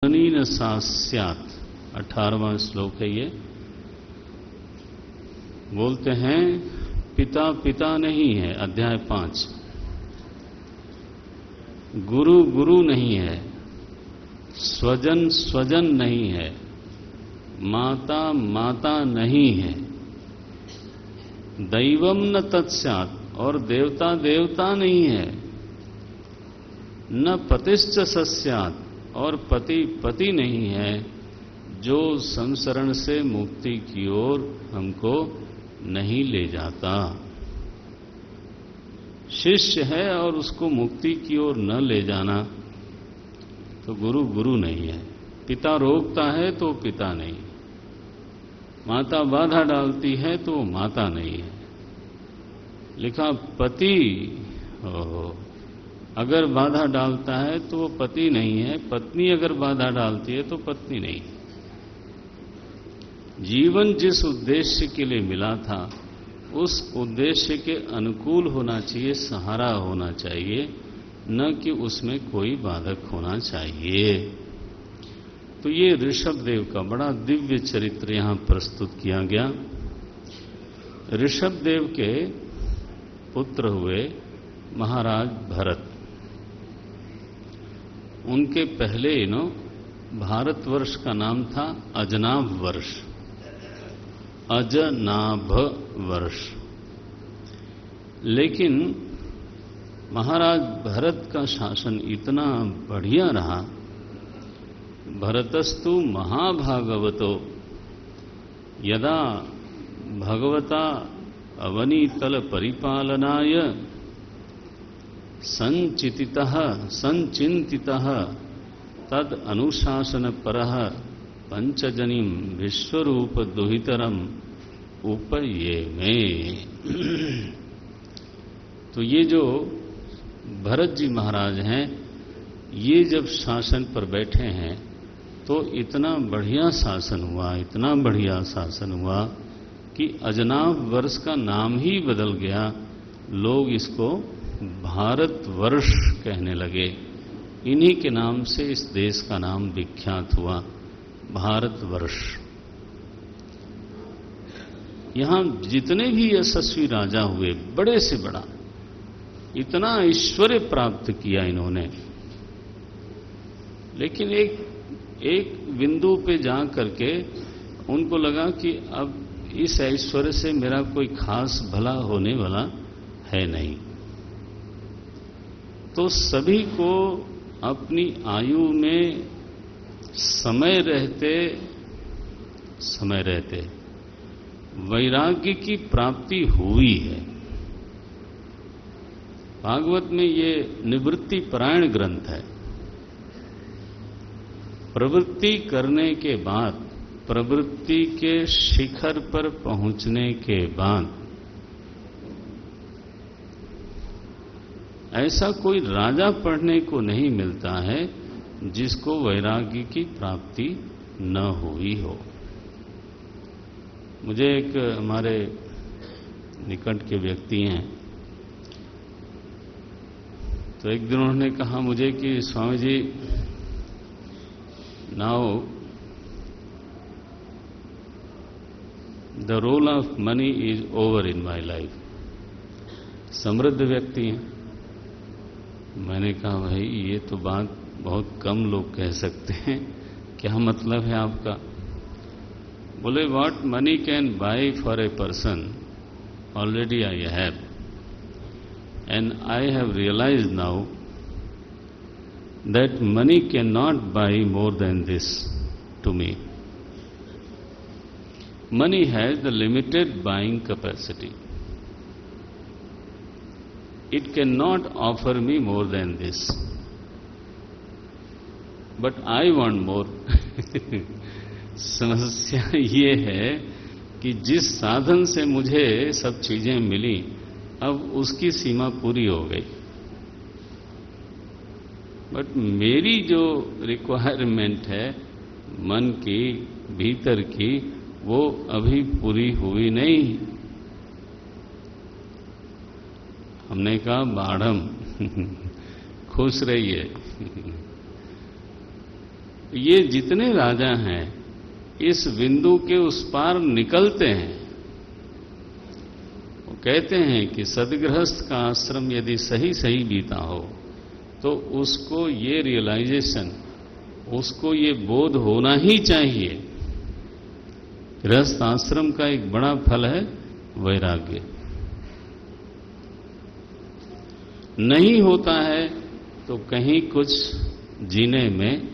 जननी न सास्यात् 18वां श्लोक है ये। बोलते हैं पिता पिता नहीं है, अध्याय 5। गुरु गुरु नहीं है, स्वजन स्वजन नहीं है, माता माता नहीं है, दैवम न तत्स्यात् और देवता देवता नहीं है, न पतिश्च सस्यात् और पति पति नहीं है, जो संसरण से मुक्ति की ओर हमको नहीं ले जाता। शिष्य है और उसको मुक्ति की ओर न ले जाना तो गुरु गुरु नहीं है। पिता रोकता है तो पिता नहीं, माता बाधा डालती है तो माता नहीं है। लिखा पति अगर बाधा डालता है तो वो पति नहीं है, पत्नी अगर बाधा डालती है तो पत्नी नहीं है। जीवन जिस उद्देश्य के लिए मिला था उस उद्देश्य के अनुकूल होना चाहिए, सहारा होना चाहिए, न कि उसमें कोई बाधक होना चाहिए। तो ये ऋषभ देव का बड़ा दिव्य चरित्र यहां प्रस्तुत किया गया। ऋषभ देव के पुत्र हुए महाराज भरत। उनके पहले भारतवर्ष का नाम था अजनाभ वर्ष, अजनाभ वर्ष। लेकिन महाराज भरत का शासन इतना बढ़िया रहा। भरतस्तु महाभागवतो यदा भगवता अवनीतल परिपालनाय संचितितः संचिंतितः तद अनुशासन परः पंचजनीम विश्वरूप दुहितरम उपयेमे। तो ये जो भरत जी महाराज हैं, ये जब शासन पर बैठे हैं तो इतना बढ़िया शासन हुआ, इतना बढ़िया शासन हुआ कि अजनाभ वर्ष का नाम ही बदल गया। लोग इसको भारतवर्ष कहने लगे। इन्हीं के नाम से इस देश का नाम विख्यात हुआ, भारतवर्ष। यहां जितने भी यशस्वी राजा हुए, बड़े से बड़ा, इतना ऐश्वर्य प्राप्त किया इन्होंने, लेकिन एक बिंदु पे जा करके उनको लगा कि अब इस ऐश्वर्य से मेरा कोई खास भला होने वाला है नहीं। तो सभी को अपनी आयु में समय रहते वैराग्य की प्राप्ति हुई है। भागवत में ये निवृत्ति परायण ग्रंथ है। प्रवृत्ति करने के बाद, प्रवृत्ति के शिखर पर पहुंचने के बाद ऐसा कोई राजा पढ़ने को नहीं मिलता है जिसको वैराग्य की प्राप्ति न हुई हो। मुझे एक हमारे निकट के व्यक्ति हैं, तो एक दिन उन्होंने कहा मुझे कि Swami ji, now the role of money is over in my life. समृद्ध व्यक्ति हैं। मैंने कहा भाई ये तो बात बहुत कम लोग कह सकते हैं, क्या मतलब है आपका? बोले what money can buy for a person already I have, and I have realised now that money can not buy more than this to me. Money has the limited buying capacity. It cannot offer me more than this, but I want more. समस्या ये है कि जिस साधन से मुझे सब चीजें मिली, अब उसकी सीमा पूरी हो गई, बट मेरी जो रिक्वायरमेंट है मन की, भीतर की, वो अभी पूरी हुई नहीं। हमने कहा बाढ़म खुश रहिए। ये जितने राजा हैं इस बिंदु के उस पार निकलते हैं। वो कहते हैं कि सद्गृहस्थ का आश्रम यदि सही सही बीता हो तो उसको ये रियलाइजेशन, उसको ये बोध होना ही चाहिए। गृहस्थ आश्रम का एक बड़ा फल है वैराग्य। नहीं होता है तो कहीं कुछ जीने में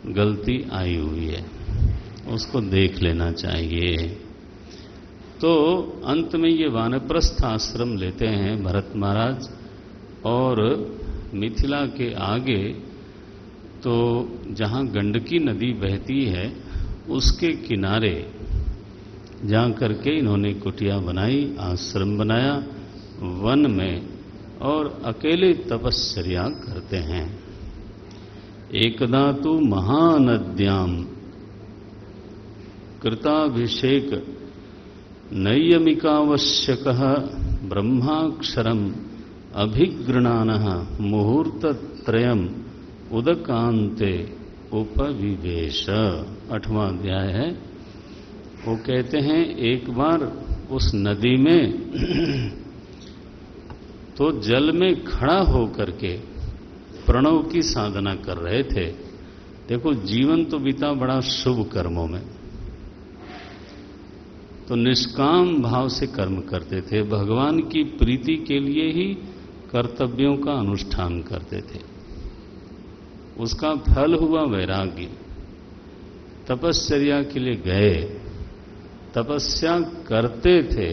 गलती आई हुई है, उसको देख लेना चाहिए। तो अंत में ये वानप्रस्थ आश्रम लेते हैं भरत महाराज, और मिथिला के आगे तो जहां गंडकी नदी बहती है उसके किनारे जा करके इन्होंने कुटिया बनाई, आश्रम बनाया वन में, और अकेले तपश्चर्या करते हैं। एकदा तु महानद्याम कृताभिषेक नैयमिकावश्यकः ब्रह्माक्षरम अभिगृणानः मुहूर्तत्रयम् उदकान्ते उपविवेश। 8वां अध्याय है। वो कहते हैं एक बार उस नदी में तो जल में खड़ा होकर के प्रणव की साधना कर रहे थे। देखो जीवन तो बीता बड़ा शुभ कर्मों में, तो निष्काम भाव से कर्म करते थे, भगवान की प्रीति के लिए ही कर्तव्यों का अनुष्ठान करते थे। उसका फल हुआ वैराग्य। तपश्चर्या के लिए गए, तपस्या करते थे,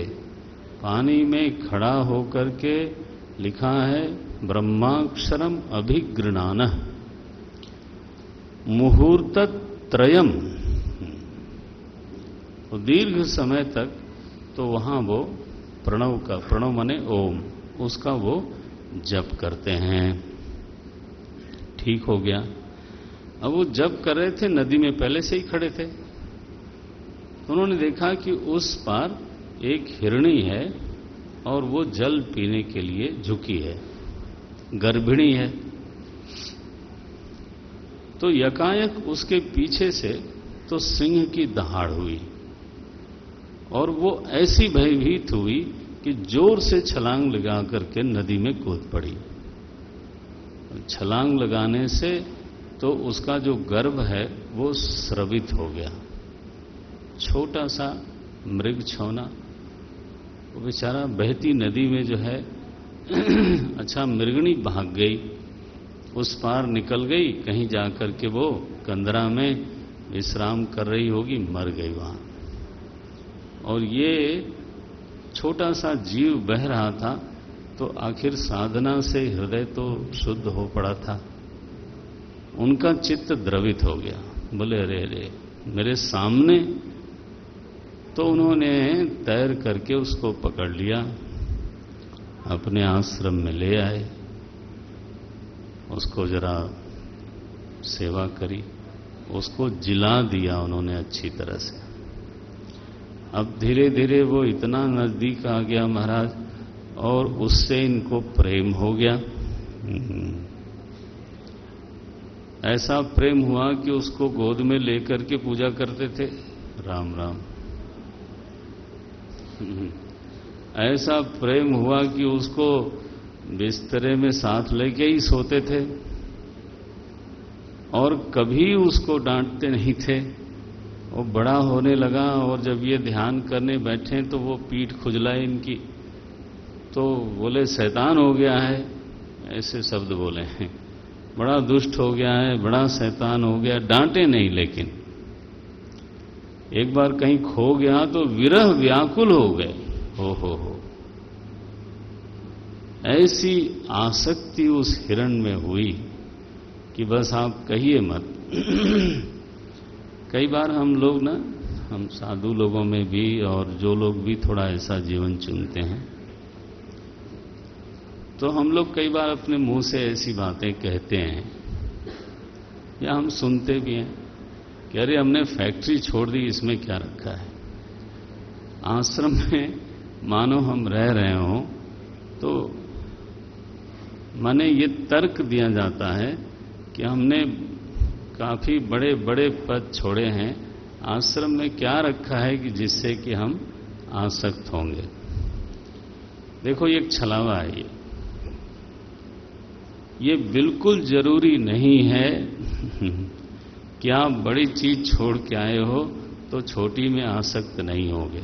पानी में खड़ा होकर के लिखा है ब्रह्माक्षरम अभिगृणानः मुहूर्तत्रयम्। तो दीर्घ समय तक तो वहां वो प्रणव का, प्रणव माने ओम, उसका वो जप करते हैं। ठीक हो गया। अब वो जप कर रहे थे, नदी में पहले से ही खड़े थे। उन्होंने देखा कि उस पार एक हिरणी है और वो जल पीने के लिए झुकी है, गर्भिणी है। तो यकायक उसके पीछे से तो सिंह की दहाड़ हुई और वो ऐसी भयभीत हुई कि जोर से छलांग लगा करके नदी में कूद पड़ी। छलांग लगाने से तो उसका जो गर्भ है वो स्रवित हो गया। छोटा सा मृग छौना, वो बेचारा बहती नदी में जो है अच्छा मृगणी भाग गई, उस पार निकल गई, कहीं जाकर के वो कंदरा में विश्राम कर रही होगी, मर गई वहां। और ये छोटा सा जीव बह रहा था, तो आखिर साधना से हृदय तो शुद्ध हो पड़ा था। उनका चित्त द्रवित हो गया, बोले अरे अरे मेरे सामने। तो उन्होंने तैर करके उसको पकड़ लिया, अपने आश्रम में ले आए, उसको जरा सेवा करी, उसको जिला दिया उन्होंने अच्छी तरह से। अब धीरे धीरे वो इतना नजदीक आ गया महाराज, और उससे इनको प्रेम हो गया। ऐसा प्रेम हुआ कि उसको गोद में लेकर के पूजा करते थे। राम राम। ऐसा प्रेम हुआ कि उसको बिस्तरे में साथ लेके ही सोते थे और कभी उसको डांटते नहीं थे। वो बड़ा होने लगा और जब ये ध्यान करने बैठे तो वो पीठ खुजलाए इनकी, तो बोले शैतान हो गया है, ऐसे शब्द बोले हैं, बड़ा दुष्ट हो गया है, बड़ा शैतान हो गया। डांटे नहीं, लेकिन एक बार कहीं खो गया तो विरह व्याकुल हो गए। हो ऐसी आसक्ति उस हिरण में हुई कि बस आप कहिए मत। कई बार हम लोग ना, हम साधु लोगों में भी और जो लोग भी थोड़ा ऐसा जीवन चुनते हैं, तो हम लोग कई बार अपने मुंह से ऐसी बातें कहते हैं या हम सुनते भी हैं कि अरे हमने फैक्ट्री छोड़ दी, इसमें क्या रखा है। आश्रम में मानो हम रह रहे हों तो माने ये तर्क दिया जाता है कि हमने काफी बड़े बड़े पद छोड़े हैं, आश्रम में क्या रखा है कि जिससे कि हम आसक्त होंगे। देखो ये एक छलावा है, ये बिल्कुल जरूरी नहीं है कि आप बड़ी चीज छोड़ के आए हो तो छोटी में आसक्त नहीं होगे।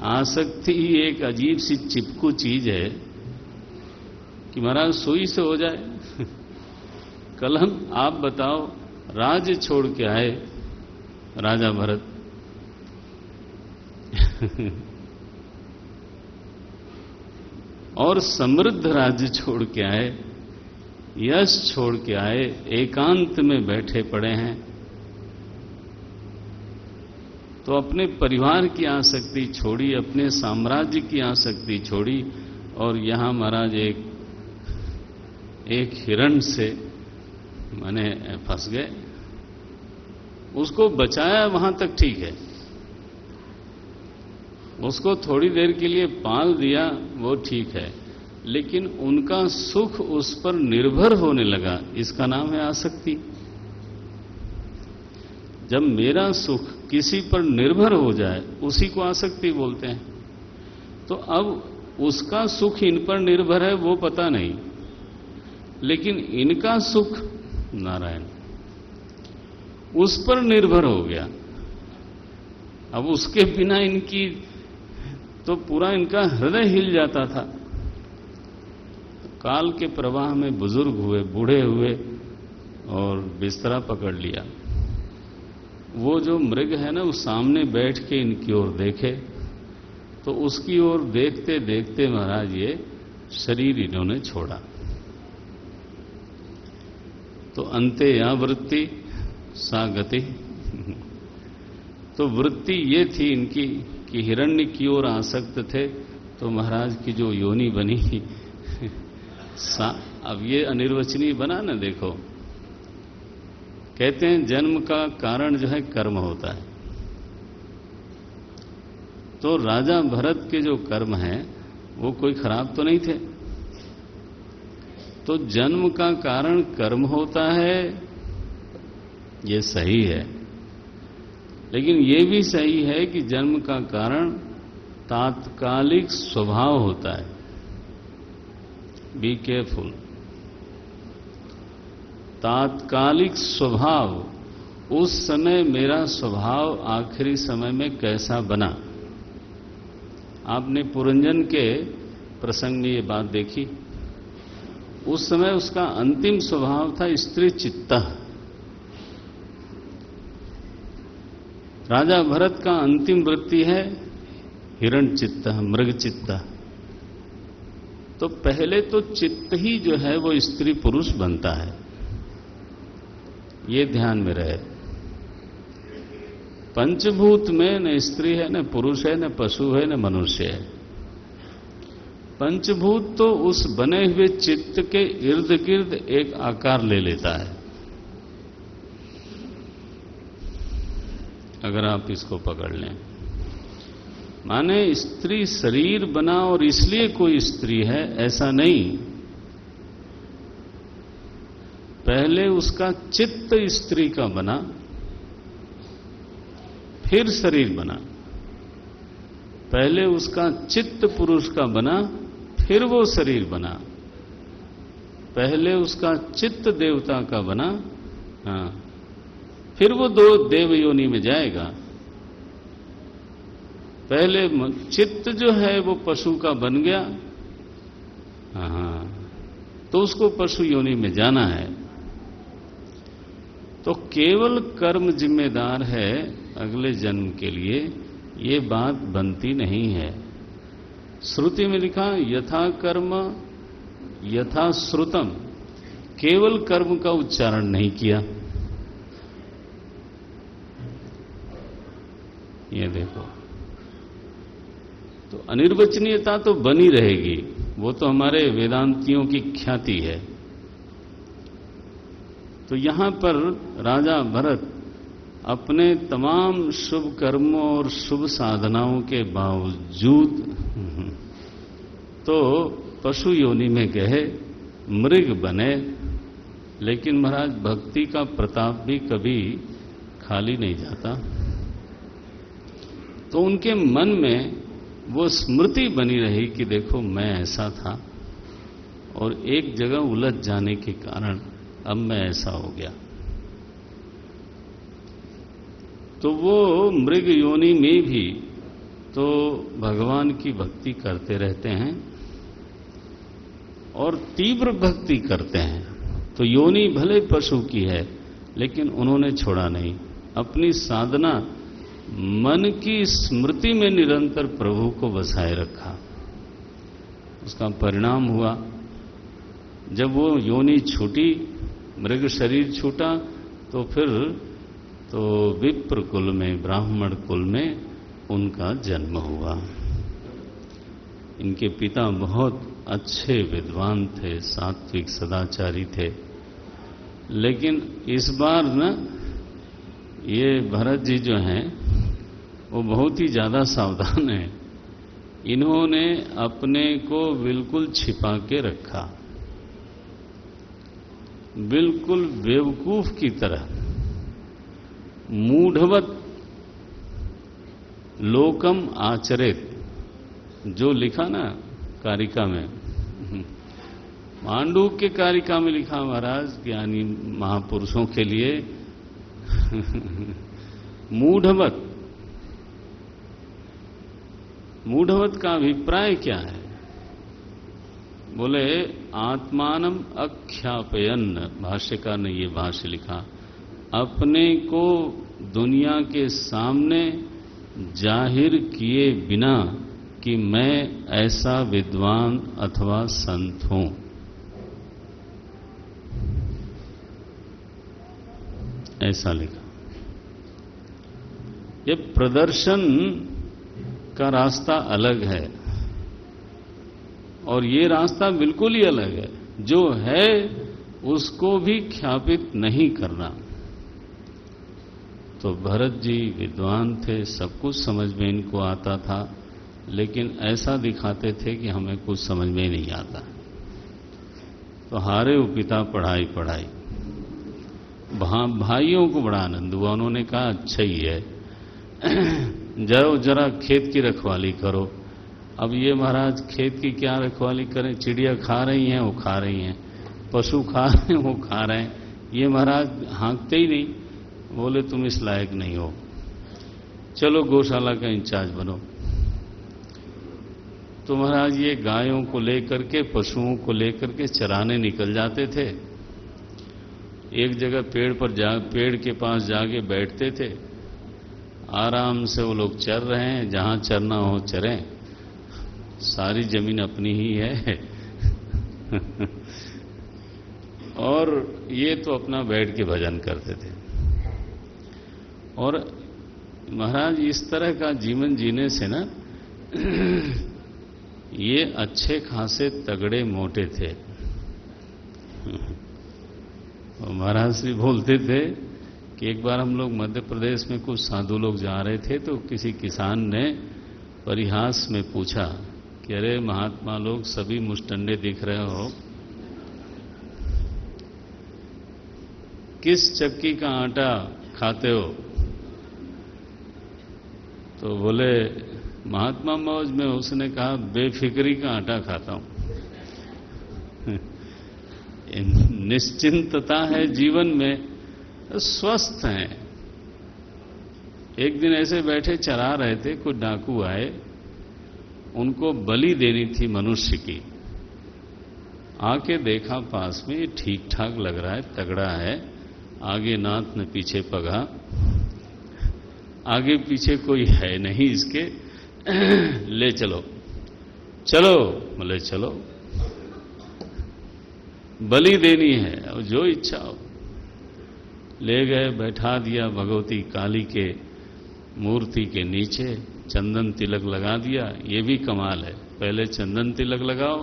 आसक्ति एक अजीब सी चिपकू चीज है कि महाराज सुई से हो जाए। कल हम आप बताओ, राज्य छोड़ के आए राजा भरत और समृद्ध राज्य छोड़ के आए, यश छोड़ के आए, एकांत में बैठे पड़े हैं, तो अपने परिवार की आसक्ति छोड़ी, अपने साम्राज्य की आसक्ति छोड़ी और यहां महाराज एक हिरण से माने फंस गए। उसको बचाया वहां तक ठीक है, उसको थोड़ी देर के लिए पाल दिया वो ठीक है, लेकिन उनका सुख उस पर निर्भर होने लगा, इसका नाम है आसक्ति। जब मेरा सुख किसी पर निर्भर हो जाए उसी को आसक्ति बोलते हैं। तो अब उसका सुख इन पर निर्भर है वो पता नहीं, लेकिन इनका सुख नारायण उस पर निर्भर हो गया। अब उसके बिना इनकी तो पूरा इनका हृदय हिल जाता था। काल के प्रवाह में बुजुर्ग हुए, बूढ़े हुए और बिस्तरा पकड़ लिया। वो जो मृग है ना, वो सामने बैठ के इनकी ओर देखे तो उसकी ओर देखते देखते महाराज ये शरीर इन्होंने छोड़ा। तो अंते या वृत्ति सा गति। तो वृत्ति ये थी इनकी कि हिरण्य की ओर आसक्त थे, तो महाराज की जो योनि बनी अब ये अनिर्वचनीय बना ना। देखो कहते हैं जन्म का कारण जो है कर्म होता है। तो राजा भरत के जो कर्म हैं वो कोई खराब तो नहीं थे। तो जन्म का कारण कर्म होता है, ये सही है, लेकिन ये भी सही है कि जन्म का कारण तात्कालिक स्वभाव होता है। Be careful. तात्कालिक स्वभाव, उस समय मेरा स्वभाव आखिरी समय में कैसा बना। आपने पुरंजन के प्रसंग में ये बात देखी। उस समय उसका अंतिम स्वभाव था स्त्री चित्त। राजा भरत का अंतिम वृत्ति है हिरण चित्त, मृग चित्त। तो पहले तो चित्त ही जो है वो स्त्री पुरुष बनता है, ये ध्यान में रहे। पंचभूत में न स्त्री है, न पुरुष है, न पशु है, न मनुष्य है। पंचभूत तो उस बने हुए चित्त के इर्द गिर्द एक आकार ले लेता है। अगर आप इसको पकड़ लें, माने स्त्री शरीर बना और इसलिए कोई स्त्री है ऐसा नहीं। पहले उसका चित्त स्त्री का बना, फिर शरीर बना। पहले उसका चित्त पुरुष का बना, फिर वो शरीर बना। पहले उसका चित्त देवता का बना, हाँ, फिर वो दो देव योनि में जाएगा। पहले चित्त जो है वो पशु का बन गया, हाँ, तो उसको पशु योनि में जाना है। तो केवल कर्म जिम्मेदार है अगले जन्म के लिए, ये बात बनती नहीं है। श्रुति में लिखा यथा कर्म यथा श्रुतम, केवल कर्म का उच्चारण नहीं किया। ये देखो, तो अनिर्वचनीयता तो बनी रहेगी, वो तो हमारे वेदांतियों की ख्याति है। तो यहां पर राजा भरत अपने तमाम शुभ कर्मों और शुभ साधनाओं के बावजूद तो पशु योनि में गए, मृग बने लेकिन महाराज भक्ति का प्रताप भी कभी खाली नहीं जाता। तो उनके मन में वो स्मृति बनी रही कि देखो मैं ऐसा था और एक जगह उलझ जाने के कारण अब मैं ऐसा हो गया। तो वो मृग योनि में भी तो भगवान की भक्ति करते रहते हैं और तीव्र भक्ति करते हैं। तो योनि भले पशु की है लेकिन उन्होंने छोड़ा नहीं, अपनी साधना मन की स्मृति में निरंतर प्रभु को बसाए रखा। उसका परिणाम हुआ जब वो योनि छूटी, मृग शरीर छूटा, तो फिर तो विप्र कुल में, ब्राह्मण कुल में उनका जन्म हुआ। इनके पिता बहुत अच्छे विद्वान थे, सात्विक सदाचारी थे। लेकिन इस बार न ये भरत जी जो हैं वो बहुत ही ज्यादा सावधान हैं। इन्होंने अपने को बिल्कुल छिपा के रखा, बिल्कुल बेवकूफ की तरह, मूढ़वत लोकम आचरित, जो लिखा ना कारिका में, मांडूक के कारिका में लिखा महाराज, ज्ञानी महापुरुषों के लिए मूढ़वत। मूढ़वत का अभिप्राय क्या है? बोले आत्मानम अख्यापयन, भाष्यकार ने ये भाष्य लिखा, अपने को दुनिया के सामने जाहिर किए बिना कि मैं ऐसा विद्वान अथवा संत हूं। ऐसा लिखा। ये प्रदर्शन का रास्ता अलग है और ये रास्ता बिल्कुल ही अलग है। जो है उसको भी ख्यापित नहीं करना। तो भरत जी विद्वान थे, सब कुछ समझ में इनको आता था, लेकिन ऐसा दिखाते थे कि हमें कुछ समझ में नहीं आता। तो हारे वो पिता पढ़ाई पढ़ाई। भाइयों को बड़ा आनंद हुआ। उन्होंने कहा अच्छा ही है, जरा खेत की रखवाली करो। अब ये महाराज खेत की क्या रखवाली करें? चिड़िया खा रही हैं, वो खा रही हैं, पशु खा रहे हैं, वो खा रहे हैं। ये महाराज हाँकते ही नहीं। बोले तुम इस लायक नहीं हो, चलो गौशाला का इंचार्ज बनो। तो महाराज ये गायों को लेकर के, पशुओं को लेकर के चराने निकल जाते थे। एक जगह पेड़ के पास जाके बैठते थे। आराम से वो लोग चर रहे हैं, जहां चरना हो चरें, सारी जमीन अपनी ही है। और ये तो अपना बैठ के भजन करते थे। और महाराज इस तरह का जीवन जीने से ना ये अच्छे खासे तगड़े मोटे थे। महाराज श्री बोलते थे कि एक बार हम लोग मध्य प्रदेश में कुछ साधु लोग जा रहे थे, तो किसी किसान ने परिहास में पूछा कि अरे महात्मा लोग सभी मुष्टंडे दिख रहे हो, किस चक्की का आटा खाते हो? तो बोले महात्मा मौज में, उसने कहा बेफिक्री का आटा खाता हूं। निश्चिंतता है जीवन में, स्वस्थ हैं। एक दिन ऐसे बैठे चरा रहे थे, कुछ डाकू आए, उनको बलि देनी थी मनुष्य की। आके देखा पास में, ये ठीक ठाक लग रहा है, तगड़ा है, आगे नाथ न पीछे पगा, आगे पीछे कोई है नहीं इसके, ले चलो चलो। बोले चलो, बलि देनी है, और जो इच्छा हो। ले गए, बैठा दिया भगवती काली के मूर्ति के नीचे, चंदन तिलक लगा दिया। ये भी कमाल है, पहले चंदन तिलक लगाओ।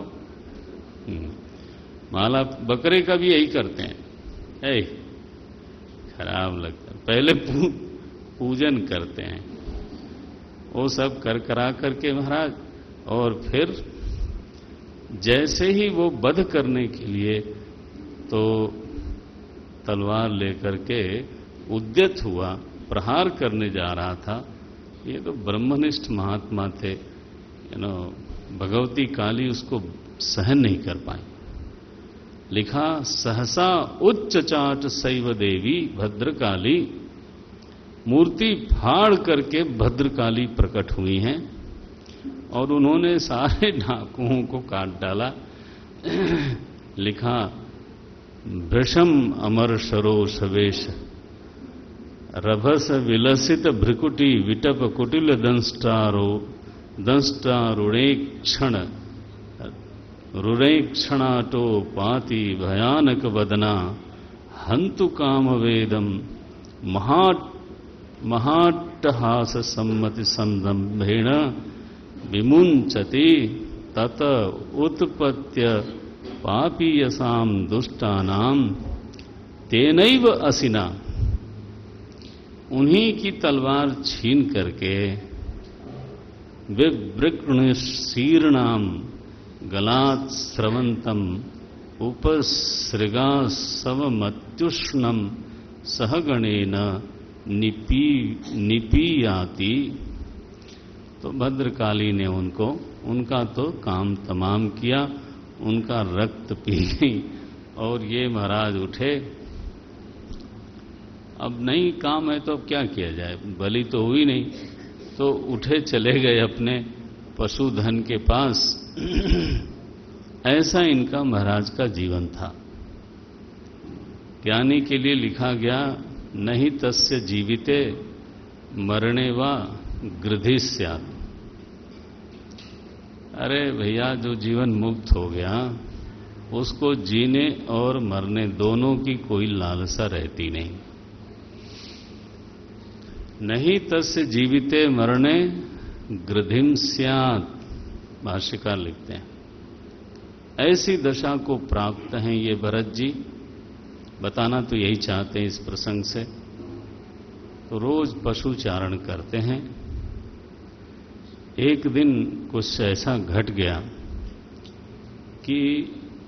माला बकरे का भी यही करते हैं, खराब लगता है। पहले पूजन करते हैं, वो सब कर करा करके महाराज, और फिर जैसे ही वो वध करने के लिए तो तलवार लेकर के उद्यत हुआ, प्रहार करने जा रहा था। ये तो ब्रह्मनिष्ठ महात्मा थे, भगवती काली उसको सहन नहीं कर पाई। लिखा, सहसा उच्च चाट शैव देवी भद्रकाली, मूर्ति फाड़ करके भद्रकाली प्रकट हुई हैं और उन्होंने सारे डाकुओं को काट डाला। लिखा, भृशम अमर सरोष वेश, रभस विलसित भ्रिकुटी विटप कुटिल रुणेक्षणाटो पाति भयानक वदना, हंतु काम वेदम महाट्टहास सम्मति संदंभेण विमुंचति, तत उत्पत्य पापीयसाम दुष्टानाम तेनैव असिना। उन्हीं की तलवार छीन करके विवृक्णशीर्णाम गलात् स्रवंतम उपसृगा सवमत्युष्णम सहगणेन निपीयाति। तो भद्रकाली ने उनका तो काम तमाम किया, उनका रक्त पी गई और ये महाराज उठे। अब नहीं काम है तो अब क्या किया जाए, बलि तो हुई नहीं, तो उठे चले गए अपने पशुधन के पास। ऐसा इनका महाराज का जीवन था। ज्ञानी के लिए लिखा गया, नहीं तस्य जीविते मरणे वा गृधि स्यात्। अरे भैया, जो जीवन मुक्त हो गया उसको जीने और मरने दोनों की कोई लालसा रहती नहीं। नहीं तस्य जीविते मरणे गृधिम स्यात्, भाष्यकार लिखते हैं। ऐसी दशा को प्राप्त हैं ये भरत जी। बताना तो यही चाहते हैं इस प्रसंग से। तो रोज पशु चारण करते हैं। एक दिन कुछ ऐसा घट गया कि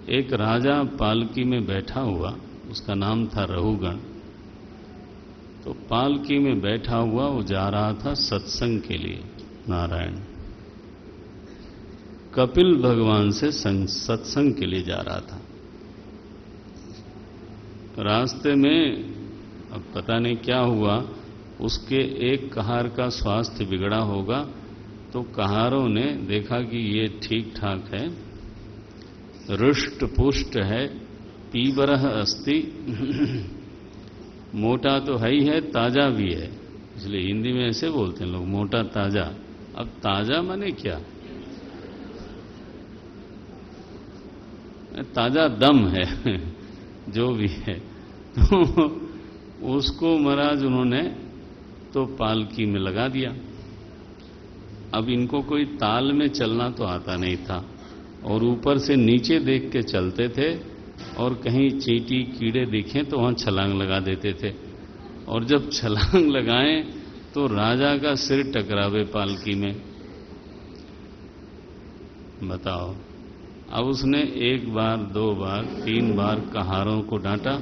एक राजा पालकी में बैठा हुआ, उसका नाम था रहुगण। तो पालकी में बैठा हुआ वो जा रहा था सत्संग के लिए, नारायण कपिल भगवान से सत्संग के लिए जा रहा था। रास्ते में अब पता नहीं क्या हुआ, उसके एक कहार का स्वास्थ्य बिगड़ा होगा। तो कहारों ने देखा कि ये ठीक ठाक है, रुष्ट पुष्ट है, पीबरह अस्ति, मोटा तो है ही है, ताजा भी है। इसलिए हिंदी में ऐसे बोलते हैं लोग, मोटा ताजा। अब ताजा माने क्या? ताजा दम है जो भी है। तो उसको महाराज उन्होंने तो पालकी में लगा दिया। अब इनको कोई ताल में चलना तो आता नहीं था और ऊपर से नीचे देख के चलते थे, और कहीं चींटी कीड़े दिखें तो वहां छलांग लगा देते थे। और जब छलांग लगाएं तो राजा का सिर टकरावे पालकी में। बताओ, अब उसने एक बार, दो बार, तीन बार कहारों को डांटा,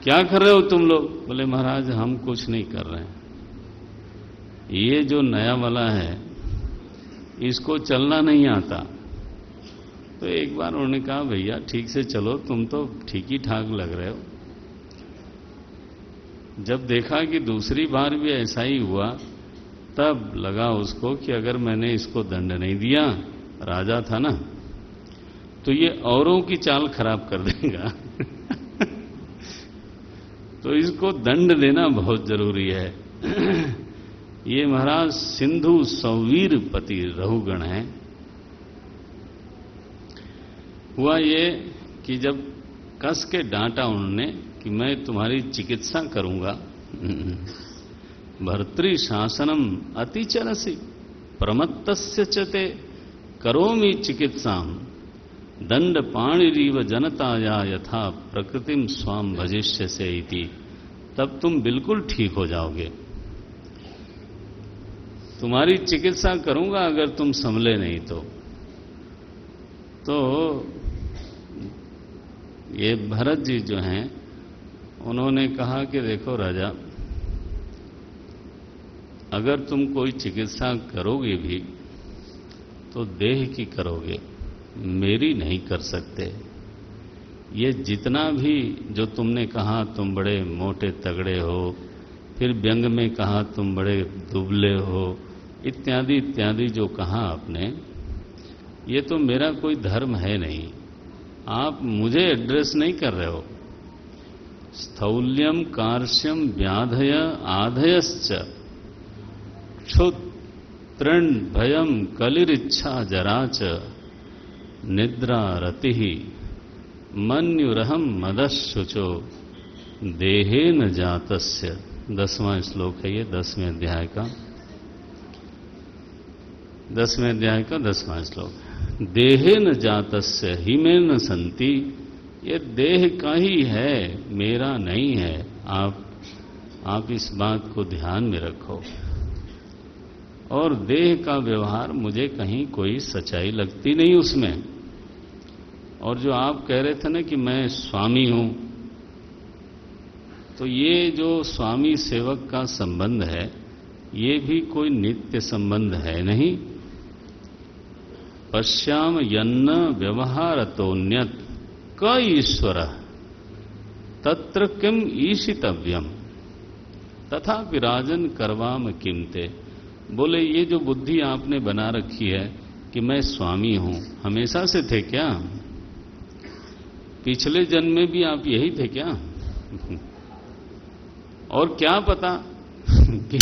क्या कर रहे हो तुम लोग? बोले महाराज हम कुछ नहीं कर रहे हैं, ये जो नया वाला है इसको चलना नहीं आता। तो एक बार उन्होंने कहा भैया ठीक से चलो, तुम तो ठीक ही ठाक लग रहे हो। जब देखा कि दूसरी बार भी ऐसा ही हुआ, तब लगा उसको कि अगर मैंने इसको दंड नहीं दिया, राजा था ना, तो ये औरों की चाल खराब कर देगा। तो इसको दंड देना बहुत जरूरी है। ये महाराज सिंधु सौवीर पति रहुगण हैं। हुआ ये कि जब कस के डांटा उन्होंने कि मैं तुम्हारी चिकित्सा करूंगा, भर्तृ शासनम अतिचरसि प्रमत्तस्य चते करोमि चिकित्साम दंड पाणिरीव जनताया यथा प्रकृतिम स्वाम भजिष्यसे इति। तब तुम बिल्कुल ठीक हो जाओगे। तुम्हारी चिकित्सा करूंगा अगर तुम संभले नहीं तो ये भरत जी जो हैं उन्होंने कहा कि देखो राजा, अगर तुम कोई चिकित्सा करोगे भी तो देह की करोगे, मेरी नहीं कर सकते। ये जितना भी जो तुमने कहा तुम बड़े मोटे तगड़े हो, फिर व्यंग में कहा तुम बड़े दुबले हो, इत्यादि इत्यादि जो कहा आपने, ये तो मेरा कोई धर्म है नहीं। आप मुझे एड्रेस नहीं कर रहे हो। स्थौल्यम कार्श्यम व्याधय आधयश्च क्षुत तृण भयम कलिरिच्छा जराच निद्रा रति मन्युरहम मदशुचो देहेन जातस्य। 10वां श्लोक है ये 10वें अध्याय का 10वां श्लोक। देहेन जातस्य हिमेन संति, ये देह का ही है, मेरा नहीं है। आप इस बात को ध्यान में रखो। और देह का व्यवहार मुझे कहीं कोई सच्चाई लगती नहीं उसमें। और जो आप कह रहे थे ना कि मैं स्वामी हूं, तो ये जो स्वामी सेवक का संबंध है, ये भी कोई नित्य संबंध है नहीं। पश्याम यन्न व्यवहारतोन्यत क ईश्वर तत्र किम ईशितव्यम तथा विराजन करवाम किमते। बोले ये जो बुद्धि आपने बना रखी है कि मैं स्वामी हूं, हमेशा से थे क्या? पिछले जन्म में भी आप यही थे क्या? और क्या पता कि